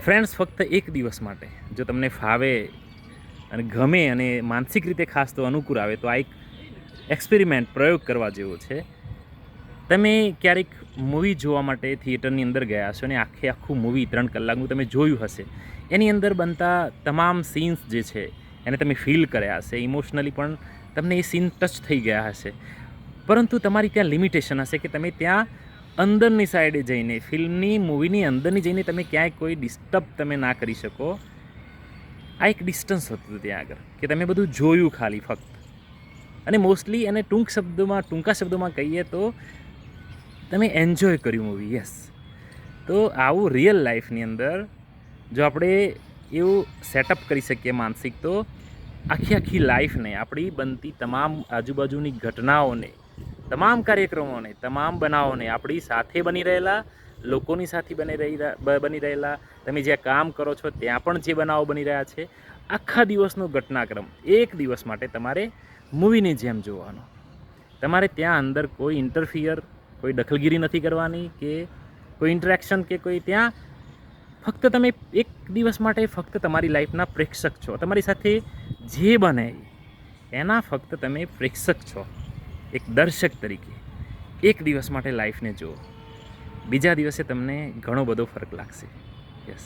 Friends, ફક્ત એક દિવસ માટે જો તમને ફાવે અને ગમે અને માનસિક રીતે ખાસ તો અનુકૂળ આવે તો આ એક એક્સપેરિમેન્ટ પ્રયોગ કરવા જેવો છે. તમે ક્યારેક મૂવી જોવા માટે થિયેટરની અંદર ગયા હશો અને આખું મૂવી 3 કલાકનું તમે જોયું હશે. એની અંદર બનતા તમામ સીન્સ જે છે એને તમે ફીલ કર્યા હશે, ઇમોશનલી પણ તમને એ સીન ટચ થઈ ગયા હશે. પરંતુ તમારી ત્યાં લિમિટેશન હશે કે તમે ત્યાં અંદરની સાઈડે જઈને, ફિલ્મની મૂવીની અંદરની જઈને તમે ક્યાંય કોઈ ડિસ્ટર્બ તમે ના કરી શકો. આ એક ડિસ્ટન્સ હતું ત્યાં આગળ કે તમે બધું જોયું ખાલી ફક્ત. અને મોસ્ટલી એને ટૂંકા શબ્દોમાં કહીએ તો તમે એન્જોય કર્યું મૂવી. યસ. તો આવું રિયલ લાઈફની અંદર જો આપણે એવું સેટઅપ કરી શકીએ માનસિક, તો આખી લાઈફને, આપણી બનતી તમામ આજુબાજુની ઘટનાઓને, તમામ કાર્યક્રમોને, તમામ બનાવોને, આપણી સાથે બની રહેલા લોકોની સાથે બની રહેલા, તમે જ્યાં કામ કરો છો ત્યાં પણ જે બનાવો બની રહ્યા છે, આખા દિવસનો ઘટનાક્રમ એક દિવસ માટે તમારે મૂવીની જેમ જોવાનો. તમારે ત્યાં અંદર કોઈ ઇન્ટરફિયર, કોઈ દખલગીરી નથી કરવાની કે કોઈ ઇન્ટરેક્શન કે કોઈ ત્યાં ફક્ત તમે એક દિવસ માટે ફક્ત તમારી લાઈફના પ્રેક્ષક છો. તમારી સાથે જે બને એના ફક્ત તમે પ્રેક્ષક છો. એક દર્શક તરીકે એક દિવસ માટે લાઈફને જુઓ. બીજા દિવસે તમને ઘણો બધો ફરક લાગશે. યસ.